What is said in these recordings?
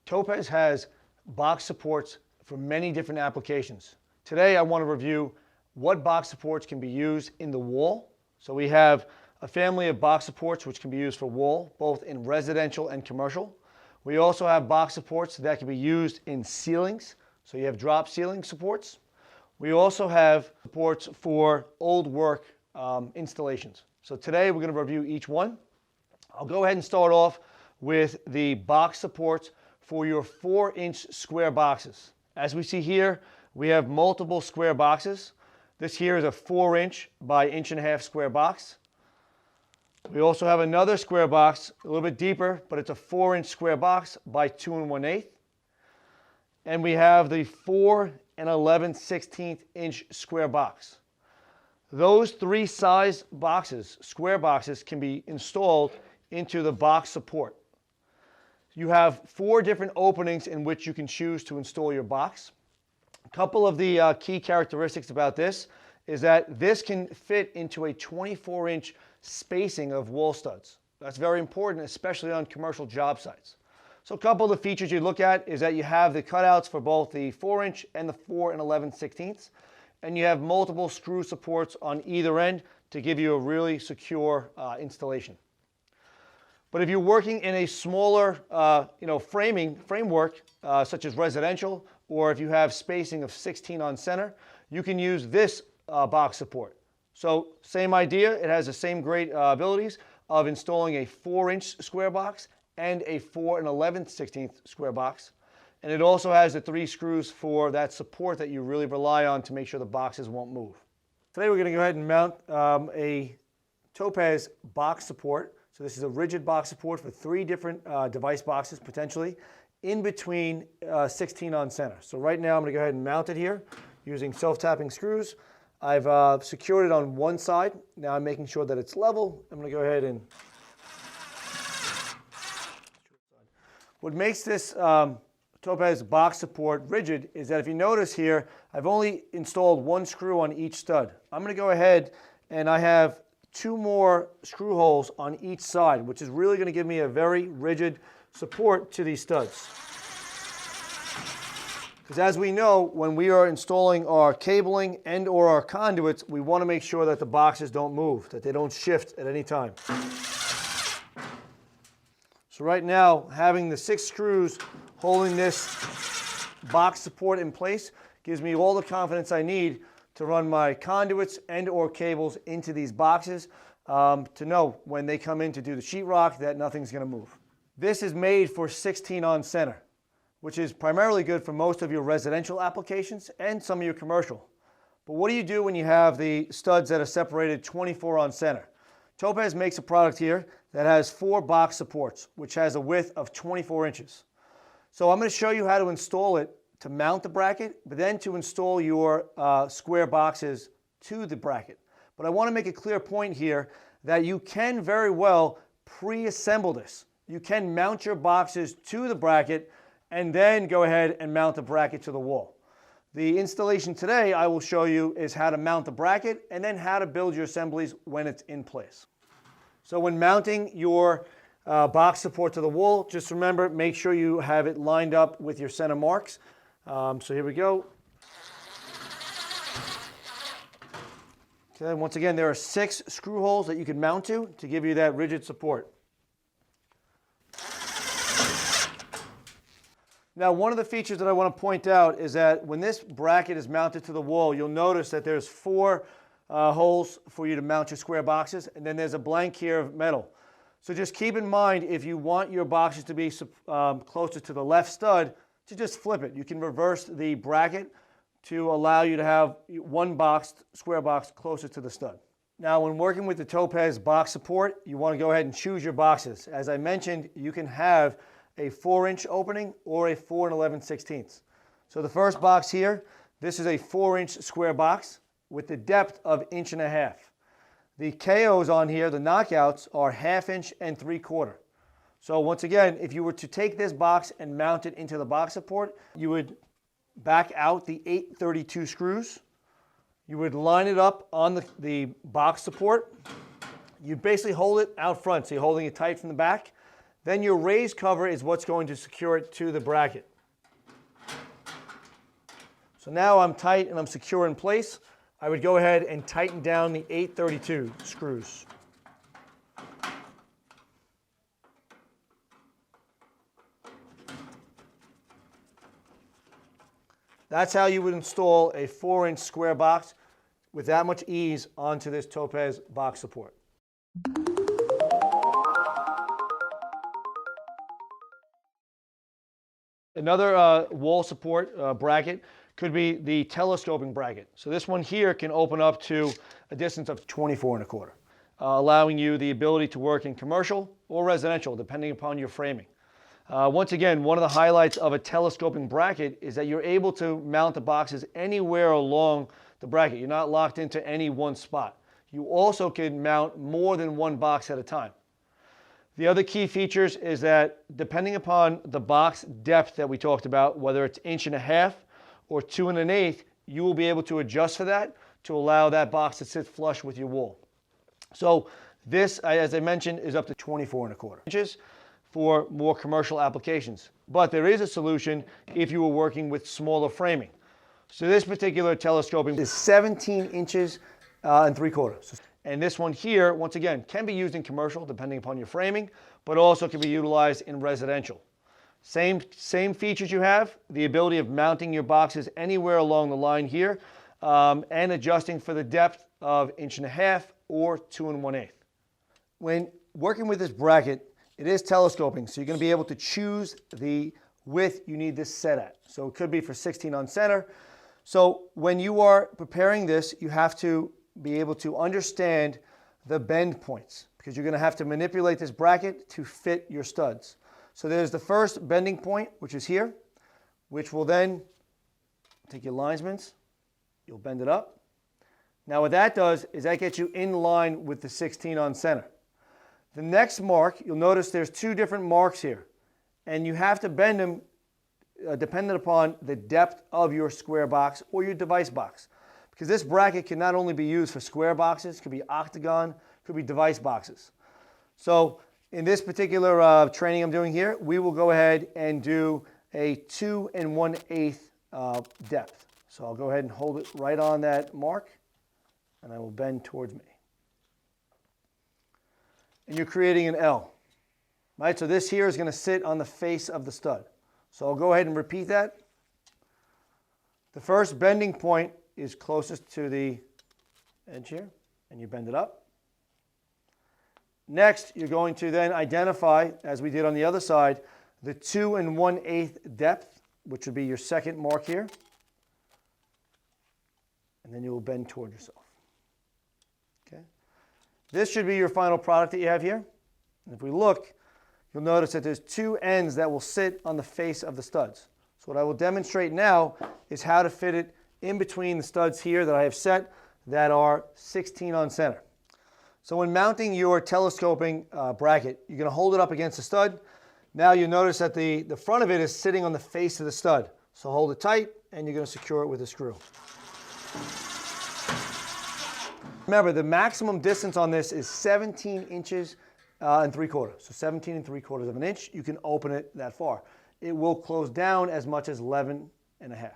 Topaz has box supports for many different applications. Today I want to review what box supports can be used in the wall. So we have a family of box supports which can be used for wall, both in residential and commercial. We also have box supports that can be used in ceilings. So you have drop ceiling supports. We also have supports for old work installations. So today we're going to review each one. I'll go ahead and start off with the box supports for your 4-inch square boxes. As we see here, we have multiple square boxes. This here is a 4-inch by 1.5 inch square box. We also have another square box, a little bit deeper, but it's a 4-inch square box by 2 1/8. And we have the 4 11/16 inch square box. Those three size boxes, square boxes, can be installed into the box support. You have 4 different openings in which you can choose to install your box. A couple of the key characteristics about this is that this can fit into a 24-inch spacing of wall studs. That's very important, especially on commercial job sites. So a couple of the features you look at is that you have the cutouts for both the 4-inch and the 4 11/16, and you have multiple screw supports on either end to give you a really secure installation. But if you're working in a smaller framework, such as residential, or if you have spacing of 16 on center, you can use this box support. So same idea, it has the same great abilities of installing a 4-inch square box and a 4 11/16 square box. And it also has the 3 screws for that support that you really rely on to make sure the boxes won't move. Today we're going to go ahead and mount a Topaz box support. So this is a rigid box support for 3 different device boxes potentially in between 16 on center. So right now I'm going to go ahead and mount it here using self-tapping screws. I've secured it on one side. Now I'm making sure that it's level. I'm going to go ahead and... What makes this Topaz box support rigid is that if you notice here, I've only installed 1 screw on each stud. I'm going to go ahead and I have 2 more screw holes on each side, which is really going to give me a very rigid support to these studs. Because as we know, when we are installing our cabling and or our conduits, we want to make sure that the boxes don't move, that they don't shift at any time. So right now, having the 6 screws holding this box support in place gives me all the confidence I need to run my conduits and or cables into these boxes to know when they come in to do the sheetrock that nothing's going to move. This is made for 16 on center, which is primarily good for most of your residential applications and some of your commercial. But what do you do when you have the studs that are separated 24 on center? Topaz makes a product here that has 4 box supports, which has a width of 24 inches. So I'm going to show you how to install it to mount the bracket, but then to install your square boxes to the bracket. But I want to make a clear point here that you can very well pre-assemble this. You can mount your boxes to the bracket and then go ahead and mount the bracket to the wall. The installation today I will show you is how to mount the bracket and then how to build your assemblies when it's in place. So when mounting your box support to the wall, just remember, make sure you have it lined up with your center marks. So here we go. Okay, once again, there are 6 screw holes that you can mount to give you that rigid support. Now, one of the features that I want to point out is that when this bracket is mounted to the wall, you'll notice that there's 4 holes for you to mount your square boxes, and then there's a blank here of metal. So just keep in mind, if you want your boxes to be closer to the left stud, to just flip it. You can reverse the bracket to allow you to have one square box closer to the stud. Now, when working with the Topaz box support, you want to go ahead and choose your boxes. As I mentioned, you can have a 4-inch opening or a 4 11/16. So the first box here, this is a 4-inch square box with the depth of 1.5 inches. The KOs on here, the knockouts, are 1/2 inch and 3/4. So once again, if you were to take this box and mount it into the box support, you would back out the 832 screws. You would line it up on the box support. You'd basically hold it out front, so you're holding it tight from the back. Then your raised cover is what's going to secure it to the bracket. So now I'm tight and I'm secure in place. I would go ahead and tighten down the 832 screws. That's how you would install a 4-inch square box with that much ease onto this Topaz box support. Another wall support bracket could be the telescoping bracket. So this one here can open up to a distance of 24 1/4, allowing you the ability to work in commercial or residential, depending upon your framing. Once again, one of the highlights of a telescoping bracket is that you're able to mount the boxes anywhere along the bracket. You're not locked into any one spot. You also can mount more than one box at a time. The other key features is that depending upon the box depth that we talked about, whether it's 1.5 inches or 2 1/8, you will be able to adjust for that to allow that box to sit flush with your wall. So this, as I mentioned, is up to 24 1/4 inches for more commercial applications. But there is a solution if you were working with smaller framing. So this particular telescoping is 17 inches and 3/4. And this one here, once again, can be used in commercial depending upon your framing, but also can be utilized in residential. Same features you have, the ability of mounting your boxes anywhere along the line here, and adjusting for the depth of 1.5 inches or 2 1/8. When working with this bracket, it is telescoping, so you're going to be able to choose the width you need this set at. So it could be for 16 on center. So when you are preparing this, you have to be able to understand the bend points, because you're going to have to manipulate this bracket to fit your studs. So there's the first bending point, which is here, which will then take your linesmans, you'll bend it up. Now what that does is that gets you in line with the 16 on center. The next mark, you'll notice there's two different marks here, and you have to bend them dependent upon the depth of your square box or your device box. Because this bracket can not only be used for square boxes, it could be octagon, could be device boxes. So in this particular training I'm doing here, we will go ahead and do a 2 1/8 depth. So I'll go ahead and hold it right on that mark, and I will bend towards me. And you're creating an L, right? So this here is going to sit on the face of the stud. So I'll go ahead and repeat that. The first bending point is closest to the edge here, and you bend it up. Next, you're going to then identify, as we did on the other side, the 2 1/8 depth, which would be your second mark here. And then you will bend toward yourself. Okay. This should be your final product that you have here. And if we look, you'll notice that there's two ends that will sit on the face of the studs. So what I will demonstrate now is how to fit it in between the studs here that I have set that are 16 on center. So when mounting your telescoping bracket, you're going to hold it up against the stud. Now you'll notice that the front of it is sitting on the face of the stud. So hold it tight, and you're going to secure it with a screw. Remember, the maximum distance on this is 17 inches and 3/4. So 17 3/4 of an inch, you can open it that far. It will close down as much as 11 1/2.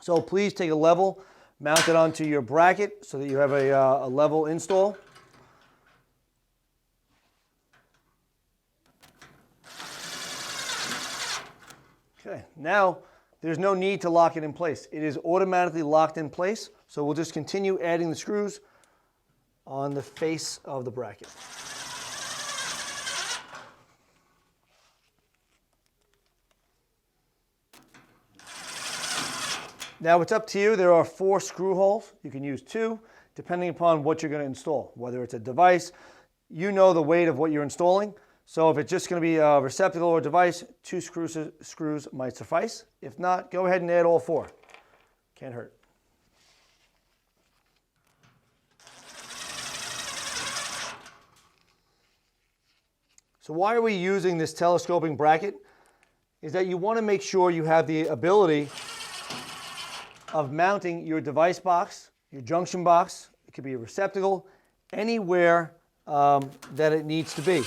So please take a level, mount it onto your bracket so that you have a level install. Okay, now there's no need to lock it in place. It is automatically locked in place, so we'll just continue adding the screws on the face of the bracket. Now it's up to you. There are 4 screw holes. You can use 2, depending upon what you're going to install, whether it's a device. You know the weight of what you're installing. So if it's just going to be a receptacle or device, 2 screws might suffice. If not, go ahead and add all 4. Can't hurt. So why are we using this telescoping bracket? Is that you want to make sure you have the ability of mounting your device box, your junction box, it could be a receptacle, anywhere that it needs to be.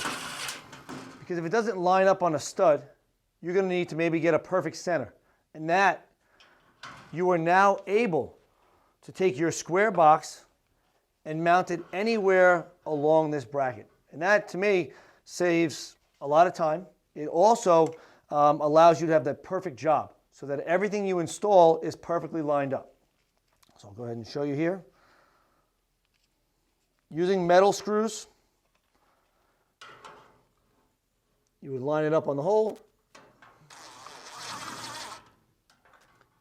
because if it doesn't line up on a stud, you're going to need to maybe get a perfect center. And that, you are now able to take your square box and mount it anywhere along this bracket. And that, to me, saves a lot of time. It also allows you to have that perfect job so that everything you install is perfectly lined up. So I'll go ahead and show you here. Using metal screws, you would line it up on the hole.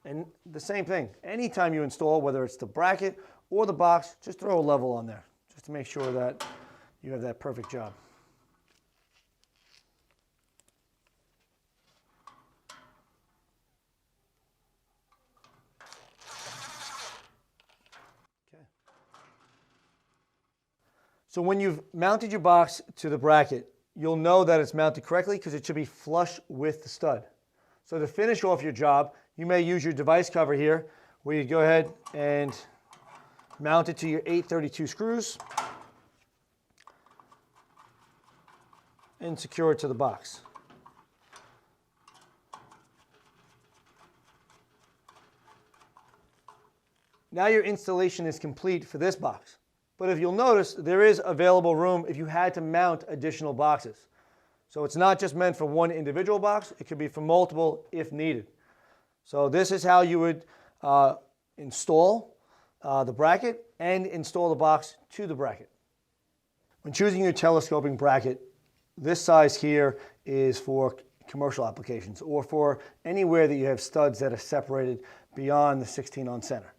And the same thing, anytime you install, whether it's the bracket or the box, just throw a level on there, just to make sure that you have that perfect job. Okay. So when you've mounted your box to the bracket, you'll know that it's mounted correctly because it should be flush with the stud. So to finish off your job, you may use your device cover here, where you go ahead and mount it to your 832 screws and secure it to the box. Now your installation is complete for this box. But if you'll notice, there is available room if you had to mount additional boxes. So it's not just meant for one individual box, it could be for multiple if needed. So this is how you would install the bracket and install the box to the bracket. When choosing your telescoping bracket, this size here is for commercial applications or for anywhere that you have studs that are separated beyond the 16 on center.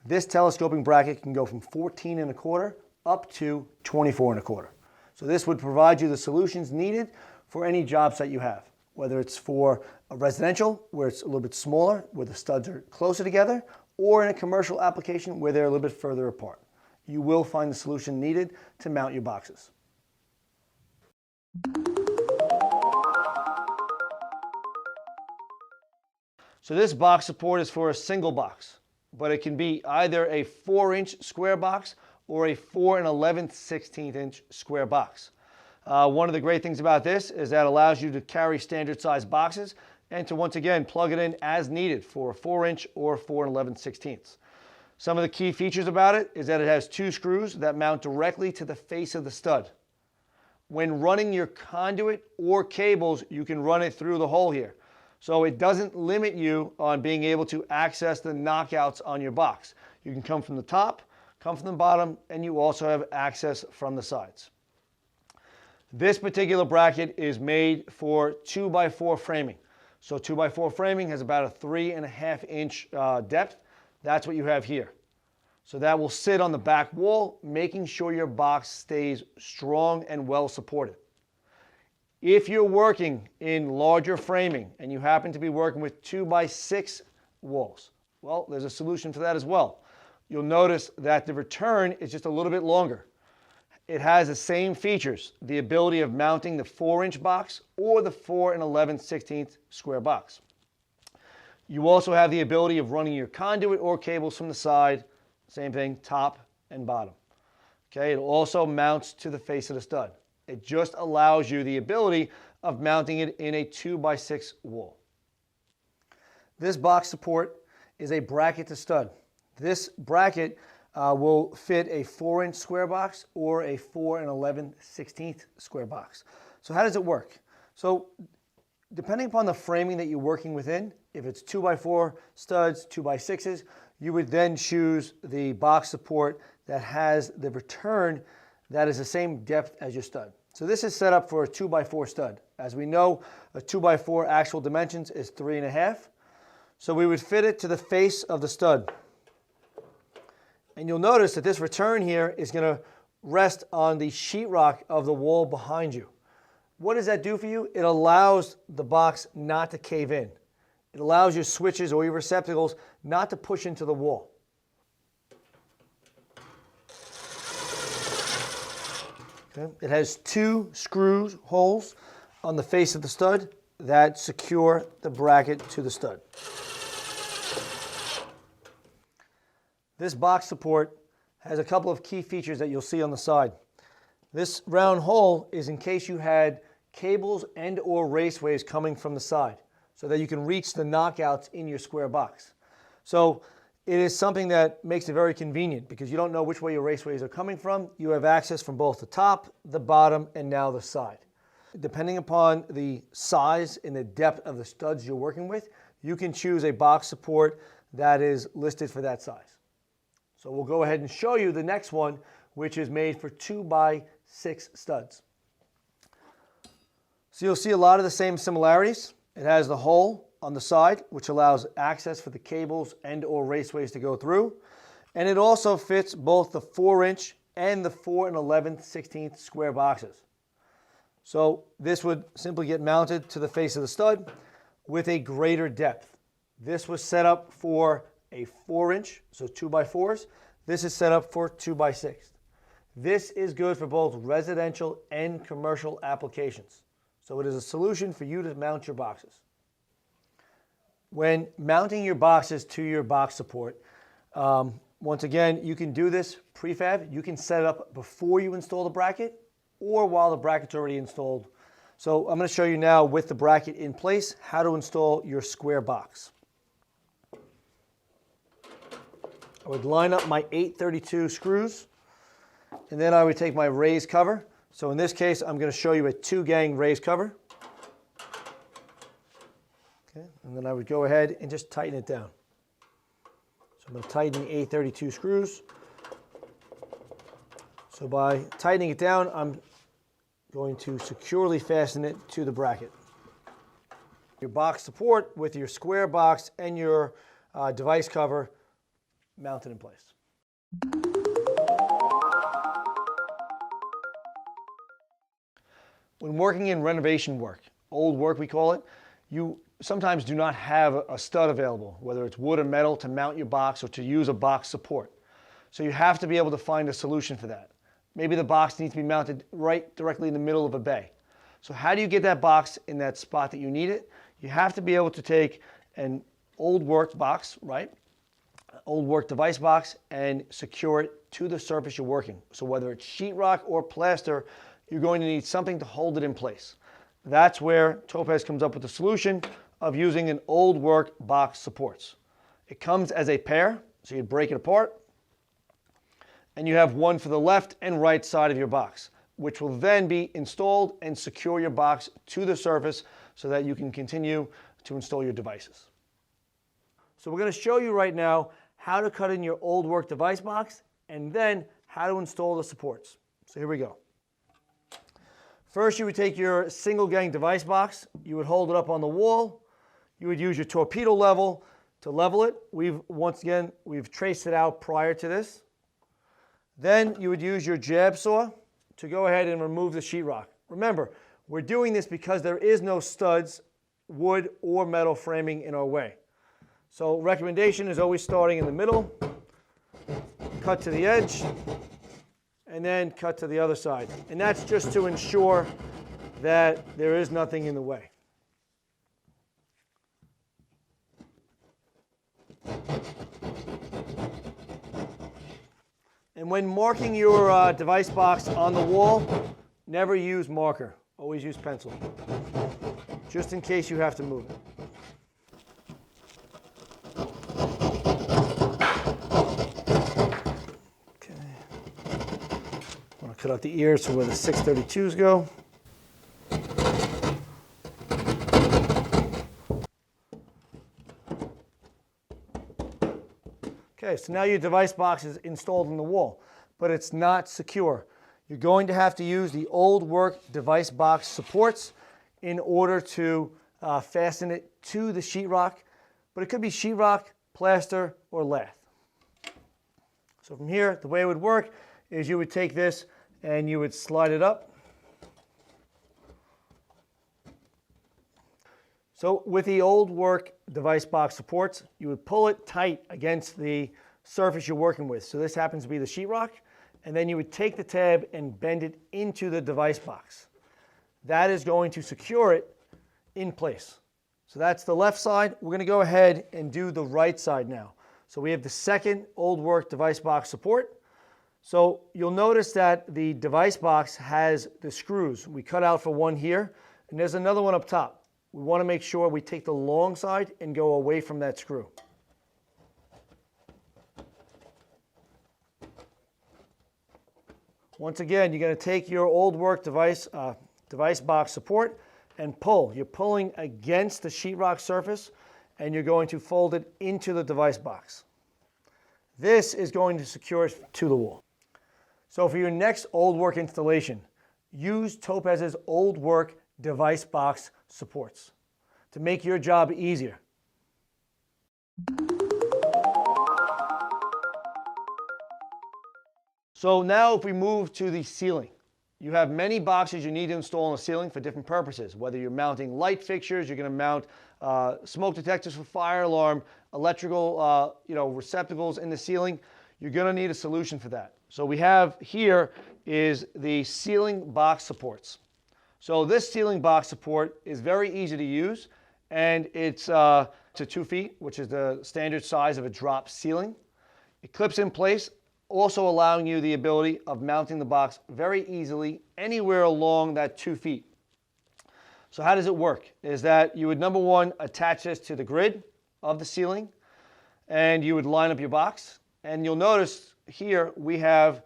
This telescoping bracket can go from 14 1/4 up to 24 1/4. So this would provide you the solutions needed for any job site you have, whether it's for a residential where it's a little bit smaller, where the studs are closer together, or in a commercial application where they're a little bit further apart. You will find the solution needed to mount your boxes. So this box support is for a single box, but it can be either a 4-inch square box or a 4 11/16" square box. One of the great things about this is that it allows you to carry standard size boxes and to once again plug it in as needed for a 4-inch or 4 11/16. Some of the key features about it is that it has 2 screws that mount directly to the face of the stud. When running your conduit or cables, you can run it through the hole here. So it doesn't limit you on being able to access the knockouts on your box. You can come from the top, come from the bottom, and you also have access from the sides. This particular bracket is made for 2x4 framing. So 2x4 framing has about a 3.5-inch depth. That's what you have here. So that will sit on the back wall, making sure your box stays strong and well supported. If you're working in larger framing and you happen to be working with 2x6 walls, well, there's a solution for that as well. You'll notice that the return is just a little bit longer. It has the same features, the ability of mounting the 4-inch box or the 4 11/16 square box. You also have the ability of running your conduit or cables from the side, same thing, top and bottom. Okay, it also mounts to the face of the stud. It just allows you the ability of mounting it in a 2x6 wall. This box support is a bracket to stud. This bracket will fit a 4-inch square box or a 4 11/16 square box. So how does it work? So depending upon the framing that you're working within, if it's 2x4 studs, 2x6s, you would then choose the box support that has the return that is the same depth as your stud. So this is set up for a 2x4 stud. As we know, a 2x4 actual dimensions is 3.5. So we would fit it to the face of the stud. And you'll notice that this return here is going to rest on the sheetrock of the wall behind you. What does that do for you? It allows the box not to cave in. It allows your switches or your receptacles not to push into the wall. Okay. It has 2 screw holes on the face of the stud that secure the bracket to the stud. This box support has a couple of key features that you'll see on the side. This round hole is in case you had cables and or raceways coming from the side so that you can reach the knockouts in your square box. So it is something that makes it very convenient because you don't know which way your raceways are coming from. You have access from both the top, the bottom, and now the side. Depending upon the size and the depth of the studs you're working with, you can choose a box support that is listed for that size. So we'll go ahead and show you the next one, which is made for 2x6 studs. So you'll see a lot of the same similarities. It has the hole on the side, which allows access for the cables and or raceways to go through. And it also fits both the 4-inch and the 4 11/16 square boxes. So this would simply get mounted to the face of the stud with a greater depth. This was set up for a 4-inch, so 2x4s. This is set up for 2x6. This is good for both residential and commercial applications. So it is a solution for you to mount your boxes. When mounting your boxes to your box support, once again, you can do this prefab. You can set it up before you install the bracket or while the bracket's already installed. So I'm going to show you now with the bracket in place how to install your square box. I would line up my 832 screws, and then I would take my raised cover. So in this case, I'm going to show you a 2-gang raised cover. Okay, and then I would go ahead and just tighten it down. So I'm going to tighten the 832 screws. So by tightening it down, I'm going to securely fasten it to the bracket. Your box support with your square box and your device cover mounted in place. When working in renovation work, old work we call it, you sometimes do not have a stud available, whether it's wood or metal, to mount your box or to use a box support. So you have to be able to find a solution for that. Maybe the box needs to be mounted right directly in the middle of a bay. So how do you get that box in that spot that you need it? You have to be able to take an old work box, right? Old work device box, and secure it to the surface you're working. So whether it's sheetrock or plaster, you're going to need something to hold it in place. That's where Topaz comes up with the solution of using an old work box supports. It comes as a pair, so you break it apart, and you have one for the left and right side of your box, which will then be installed and secure your box to the surface so that you can continue to install your devices. So we're going to show you right now how to cut in your old work device box and then how to install the supports. So here we go. First, you would take your single gang device box, you would hold it up on the wall, you would use your torpedo level to level it. Once again, we've traced it out prior to this. Then you would use your jab saw to go ahead and remove the sheetrock. Remember, we're doing this because there is no studs, wood, or metal framing in our way. So recommendation is always starting in the middle, cut to the edge, and then cut to the other side. And that's just to ensure that there is nothing in the way. And when marking your device box on the wall, never use marker. Always use pencil, just in case you have to move it. Cut out the ears for where the 632s go. Okay, so now your device box is installed in the wall, but it's not secure. You're going to have to use the old work device box supports in order to fasten it to the sheetrock, but it could be sheetrock, plaster, or lath. So from here, the way it would work is you would take this and you would slide it up. So with the old work device box supports, you would pull it tight against the surface you're working with. So this happens to be the sheetrock, and then you would take the tab and bend it into the device box. That is going to secure it in place. So that's the left side. We're going to go ahead and do the right side now. So we have the second old work device box support. So you'll notice that the device box has the screws. We cut out for one here, and there's another one up top. We want to make sure we take the long side and go away from that screw. Once again, you're going to take your old work device box support and pull. You're pulling against the sheetrock surface, and you're going to fold it into the device box. This is going to secure it to the wall. So for your next old work installation, use Topaz's old work device box supports to make your job easier. So now if we move to the ceiling, you have many boxes you need to install on the ceiling for different purposes. Whether you're mounting light fixtures, you're going to mount smoke detectors for fire alarm, electrical receptacles in the ceiling, you're going to need a solution for that. So we have here is the ceiling box supports. So this ceiling box support is very easy to use, and it's to 2 feet, which is the standard size of a drop ceiling. It clips in place, also allowing you the ability of mounting the box very easily anywhere along that 2 feet. So how does it work? Is that you would, number one, attach this to the grid of the ceiling, and you would line up your box. And you'll notice here we have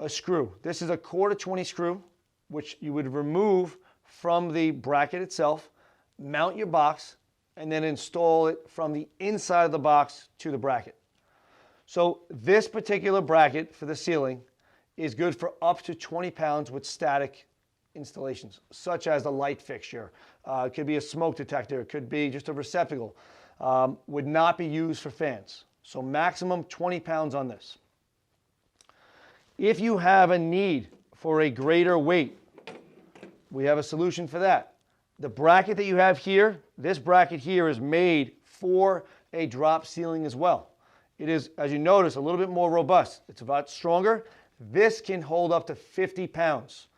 a screw. This is a 1/4-20 screw, which you would remove from the bracket itself, mount your box, and then install it from the inside of the box to the bracket. So this particular bracket for the ceiling is good for up to 20 pounds with static installations, such as a light fixture. It could be a smoke detector. It could be just a receptacle. Would not be used for fans. So maximum 20 pounds on this. If you have a need for a greater weight, we have a solution for that. The bracket that you have here, this bracket here is made for a drop ceiling as well. It is, as you notice, a little bit more robust. It's a lot stronger. This can hold up to 50 pounds.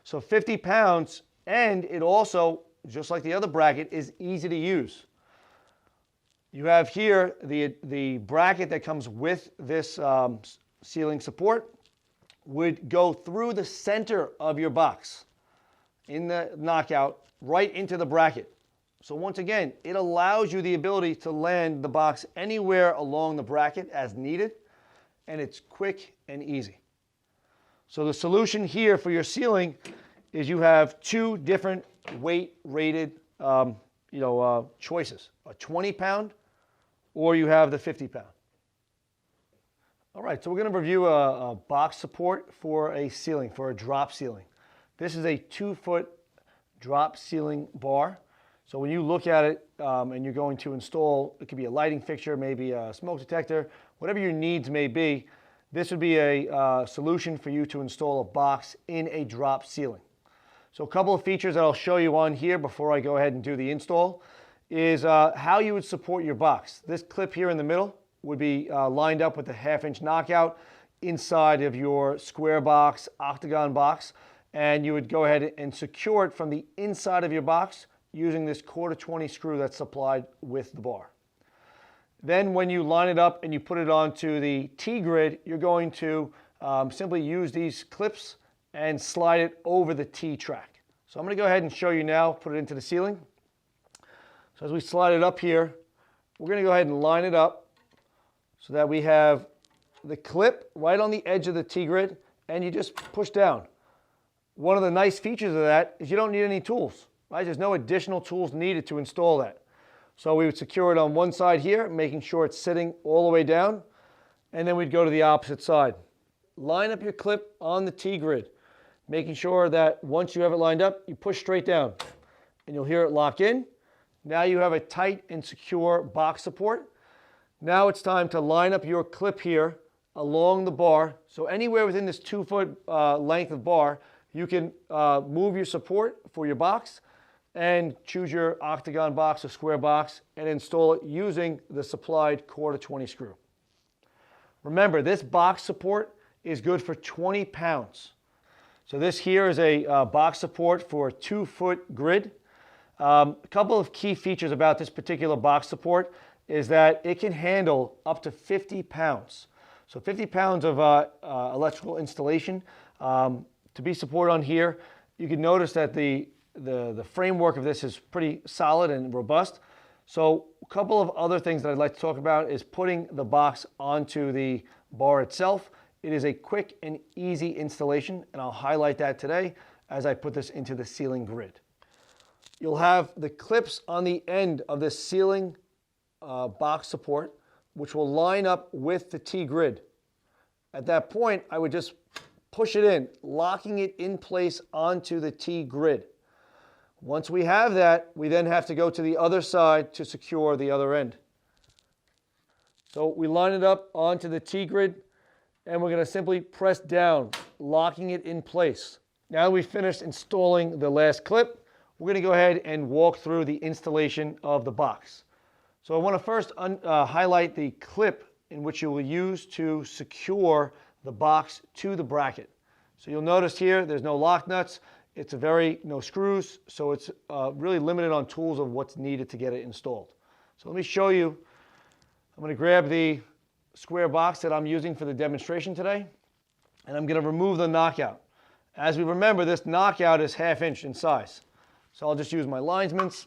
So 50 pounds, and it also, just like the other bracket, is easy to use. You have here the bracket that comes with this ceiling support would go through the center of your box in the knockout right into the bracket. So once again, it allows you the ability to land the box anywhere along the bracket as needed, and it's quick and easy. So the solution here for your ceiling is you have 2 different weight rated choices, a 20 pound or you have the 50 pound. All right, so we're going to review a box support for a ceiling, for a drop ceiling. This is a 2-foot drop ceiling bar. So when you look at it and you're going to install, it could be a lighting fixture, maybe a smoke detector, whatever your needs may be, this would be a solution for you to install a box in a drop ceiling. So a couple of features that I'll show you on here before I go ahead and do the install is how you would support your box. This clip here in the middle would be lined up with the 1/2-inch knockout inside of your square box, octagon box, and you would go ahead and secure it from the inside of your box using this 1/4-20 screw that's supplied with the bar. Then when you line it up and you put it onto the T-grid, you're going to simply use these clips and slide it over the T-track. So I'm going to go ahead and show you now, put it into the ceiling. So as we slide it up here, we're going to go ahead and line it up so that we have the clip right on the edge of the T-grid, and you just push down. One of the nice features of that is you don't need any tools. Right? There's no additional tools needed to install that. So we would secure it on one side here, making sure it's sitting all the way down, and then we'd go to the opposite side. Line up your clip on the T-grid, making sure that once you have it lined up, you push straight down, and you'll hear it lock in. Now you have a tight and secure box support. Now it's time to line up your clip here along the bar. So anywhere within this 2-foot length of bar, you can move your support for your box and choose your octagon box or square box and install it using the supplied 1/4-20 screw. Remember, this box support is good for 20 pounds. So this here is a box support for a 2-foot grid. A couple of key features about this particular box support is that it can handle up to 50 pounds. So 50 pounds of electrical installation to be supported on here. You can notice that the framework of this is pretty solid and robust. So a couple of other things that I'd like to talk about is putting the box onto the bar itself. It is a quick and easy installation, and I'll highlight that today as I put this into the ceiling grid. You'll have the clips on the end of this ceiling box support, which will line up with the T-grid. At that point, I would just push it in, locking it in place onto the T-grid. Once we have that, we then have to go to the other side to secure the other end. So we line it up onto the T-grid, and we're going to simply press down, locking it in place. Now we've finished installing the last clip, we're going to go ahead and walk through the installation of the box. So I want to first highlight the clip in which you will use to secure the box to the bracket. So you'll notice here there's no lock nuts, it's no screws, so it's really limited on tools of what's needed to get it installed. So let me show you. I'm going to grab the square box that I'm using for the demonstration today, and I'm going to remove the knockout. As we remember, this knockout is 1/2 inch in size. So I'll just use my linesmans.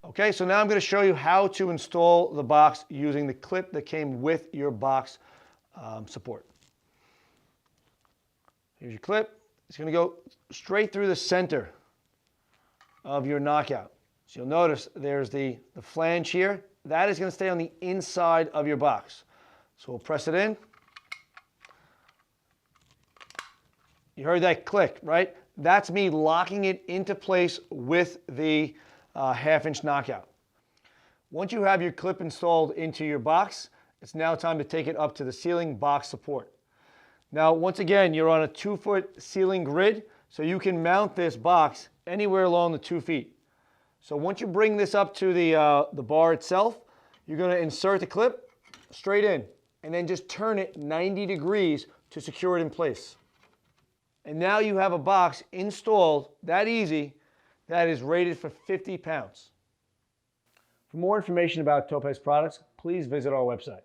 Okay, so now I'm going to show you how to install the box using the clip that came with your box support. Here's your clip. It's going to go straight through the center of your knockout. So you'll notice there's the flange here. That is going to stay on the inside of your box. So we'll press it in. You heard that click, right? That's me locking it into place with the 1/2 inch knockout. Once you have your clip installed into your box, it's now time to take it up to the ceiling box support. Now, once again, you're on a 2-foot ceiling grid, so you can mount this box anywhere along the 2 feet. So once you bring this up to the bar itself, you're going to insert the clip straight in and then just turn it 90 degrees to secure it in place. And now you have a box installed that easy that is rated for 50 pounds. For more information about Topaz products, please visit our website.